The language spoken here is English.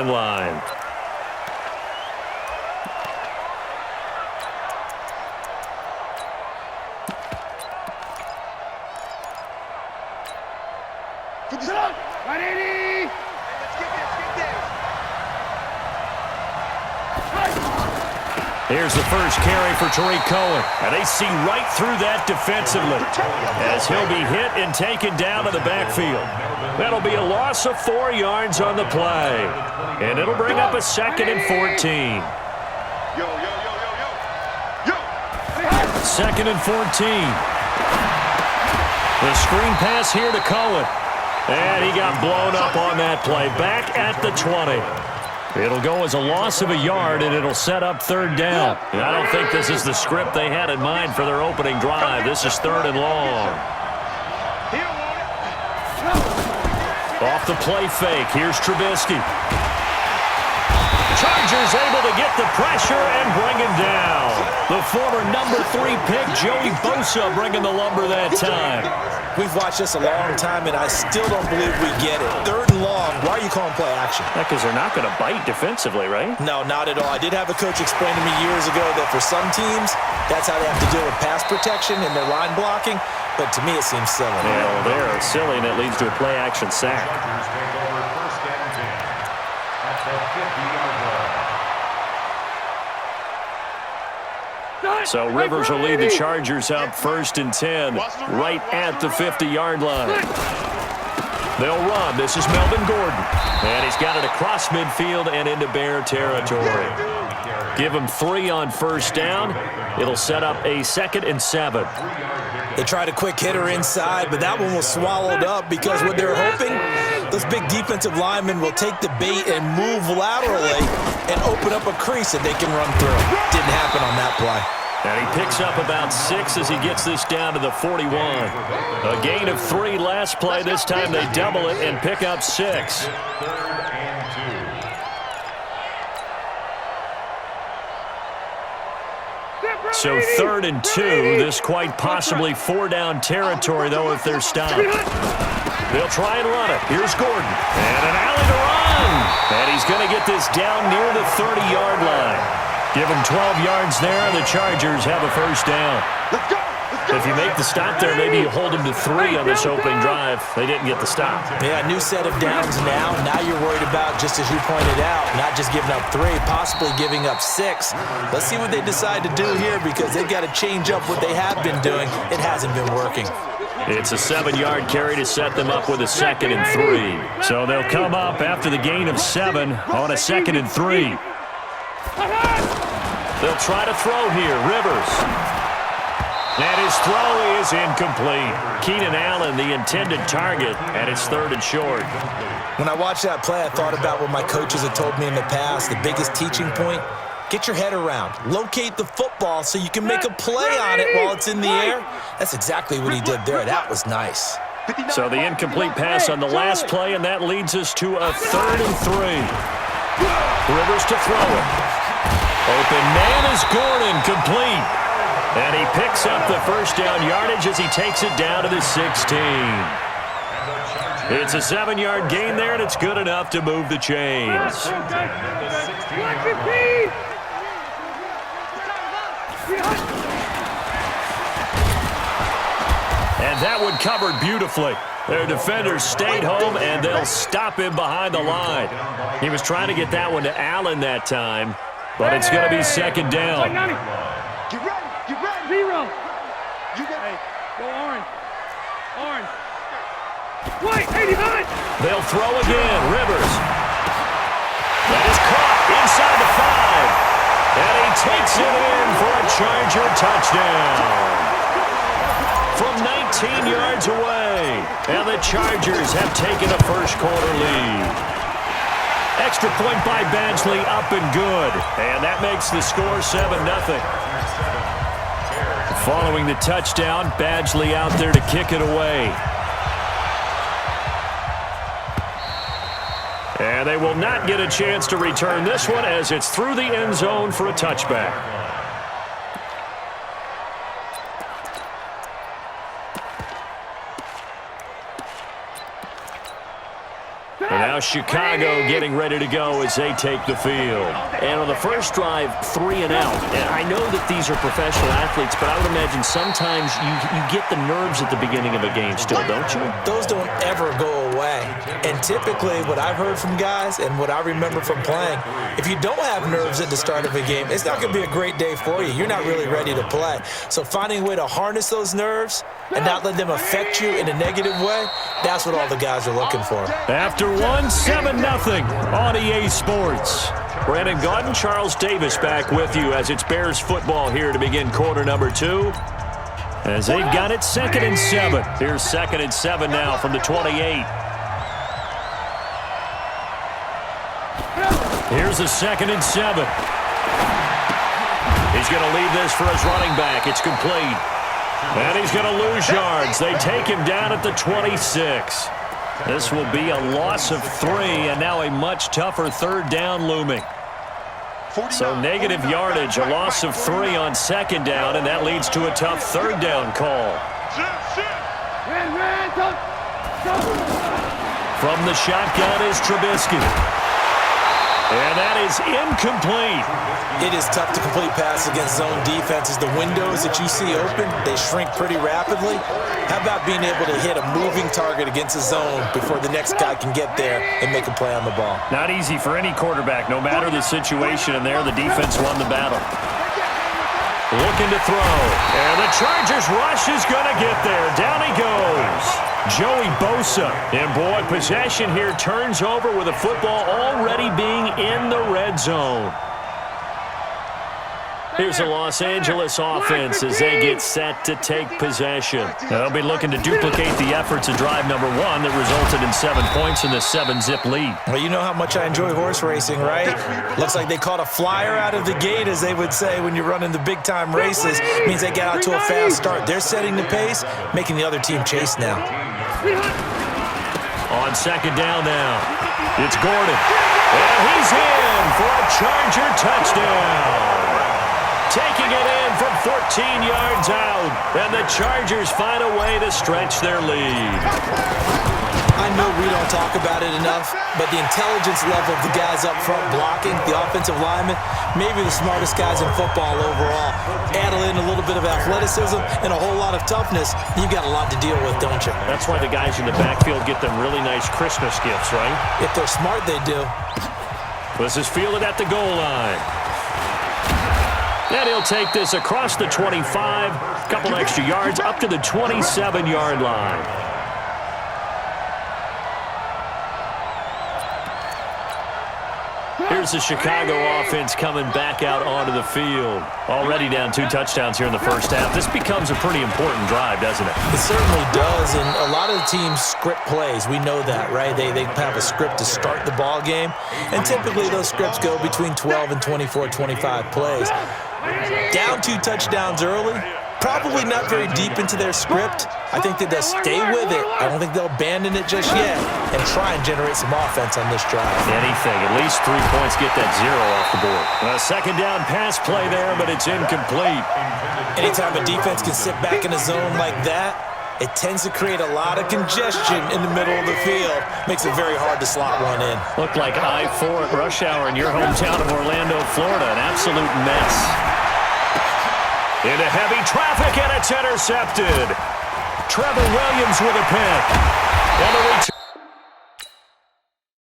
line. Here's the first carry for Tariq Cohen. And they see right through that defensively as he'll be hit and taken down to the backfield. That'll be a loss of 4 yards on the play. And it'll bring up a 2nd and 14. 2nd and 14. The screen pass here to Cohen. And he got blown up on that play. Back at the 20. It'll go as a loss of a yard, and it'll set up 3rd down. And I don't think this is the script they had in mind for their opening drive. This is 3rd and long. Off the play fake. Here's Trubisky. Chargers able to get the pressure and bring him down. The former number 3 pick, Joey Bosa, bringing the lumber that time. We've watched this a long time, and I still don't believe we get it. 3rd and long. Why are you calling play action? Because they're not going to bite defensively, right? No, not at all. I did have a coach explain to me years ago that for some teams, that's how they have to deal with pass protection and their line blocking. But to me, it seems silly. Yeah, well, they're silly, and it leads to a play action sack. So Rivers will lead the Chargers up 1st and 10, right at the 50-yard line. They'll run. This is Melvin Gordon. And he's got it across midfield and into Bear territory. Give him 3 on 1st down. It'll set up a 2nd and 7. They tried a quick hitter inside, but that one was swallowed up because what they're hoping, those big defensive linemen will take the bait and move laterally and open up a crease that they can run through. Didn't happen on that play. And he picks up about 6 as he gets this down to the 41. A gain of 3 last play. This time they double it and pick up 6. So 3rd and 2. This quite possibly 4-down territory, though, if they're stopped. They'll try and run it. Here's Gordon. And an alley to run. And he's going to get this down near the 30-yard line. Give him 12 yards there, and the Chargers have a 1st down. If you make the stop there, maybe you hold them to 3 on this opening drive. They didn't get the stop. Yeah, new set of downs now. Now you're worried about, just as you pointed out, not just giving up 3, possibly giving up 6. Let's see what they decide to do here because they've got to change up what they have been doing. It hasn't been working. It's a 7-yard carry to set them up with a 2nd and 3. So they'll come up after the gain of 7 on a 2nd and 3. They'll try to throw here. Rivers. And his throw is incomplete. Keenan Allen, the intended target, and it's 3rd and short. When I watched that play, I thought about what my coaches had told me in the past. The biggest teaching point, get your head around. Locate the football so you can make a play on it while it's in the air. That's exactly what he did there. That was nice. So the incomplete pass on the last play, and that leads us to a 3rd and 3. Rivers to throw it. Open man is Gordon, complete. And he picks up the 1st down yardage as he takes it down to the 16. It's a 7-yard gain there, and it's good enough to move the chains. And that one covered beautifully. Their defenders stayed home, and they'll stop him behind the line. He was trying to get that one to Allen that time, but it's going to be 2nd down. Get ready. 0. You got it. Go orange. White, 89. They'll throw again. Rivers. That is caught inside the 5. And he takes it in for a Charger touchdown. From 19 yards away. And the Chargers have taken a first-quarter lead. Extra point by Badgley, up and good. And that makes the score 7-0. Following the touchdown, Badgley out there to kick it away. And they will not get a chance to return this one as it's through the end zone for a touchback. And now Now Chicago getting ready to go as they take the field. And on the first drive, 3 and out. And I know that these are professional athletes, but I would imagine sometimes you get the nerves at the beginning of a game still, don't you? Those don't ever go away. And typically what I've heard from guys and what I remember from playing, if you don't have nerves at the start of a game, it's not going to be a great day for you. You're not really ready to play. So finding a way to harness those nerves and not let them affect you in a negative way, that's what all the guys are looking for. After 7-0 on EA Sports. Brandon Gaudin, Charles Davis back with you as it's Bears football here to begin quarter number 2. As they've got it 2nd and 7. Here's 2nd and 7 now from the 28. Here's the 2nd and 7. He's going to leave this for his running back. It's complete. And he's going to lose yards. They take him down at the 26. This will be a loss of 3, and now a much tougher 3rd down looming. So negative yardage, a loss of 3 on 2nd down, and that leads to a tough 3rd down call. From the shotgun is Trubisky. And that is incomplete. It is tough to complete pass against zone defenses. The windows that you see open, they shrink pretty rapidly. How about being able to hit a moving target against a zone before the next guy can get there and make a play on the ball? Not easy for any quarterback, no matter the situation, and there the defense won the battle. Looking to throw, and the Chargers rush is going to get there. Down he goes. Joey Bosa. And boy, possession here turns over with the football already being in the red zone. Here's the Los Angeles offense as they get set to take possession. Now, they'll be looking to duplicate the efforts of drive number 1 that resulted in 7 points in the 7-zip lead. Well, you know how much I enjoy horse racing, right? Looks like they caught a flyer out of the gate, as they would say when you're running the big-time races. It means they get out to a fast start. They're setting the pace, making the other team chase now. On 2nd down now, it's Gordon. And he's in for a Charger touchdown. Taking it in from 14 yards out, and the Chargers find a way to stretch their lead. I know we don't talk about it enough, but the intelligence level of the guys up front blocking, the offensive linemen, maybe the smartest guys in football overall. Add in a little bit of athleticism and a whole lot of toughness, you've got a lot to deal with, don't you? That's why the guys in the backfield get them really nice Christmas gifts, right? If they're smart, they do. This is fielded at the goal line. And he'll take this across the 25, a couple extra yards, up to the 27-yard line. Here's the Chicago offense coming back out onto the field. Already down 2 touchdowns here in the first half. This becomes a pretty important drive, doesn't it? It certainly does, and a lot of the teams script plays. We know that, right? They have a script to start the ball game, and typically those scripts go between 12 and 24, 25 plays. Down 2 touchdowns early, probably not very deep into their script. I think that they'll stay with it. I don't think they'll abandon it just yet and try and generate some offense on this drive. Anything, at least 3 points, get that 0 off the board. A 2nd down pass play there, but it's incomplete. Anytime a defense can sit back in a zone like that, it tends to create a lot of congestion in the middle of the field. Makes it very hard to slot one in. Looked like I-4 at rush hour in your hometown of Orlando, Florida. An absolute mess. Into heavy traffic, and it's intercepted. Trevor Williams with a pick. And a return.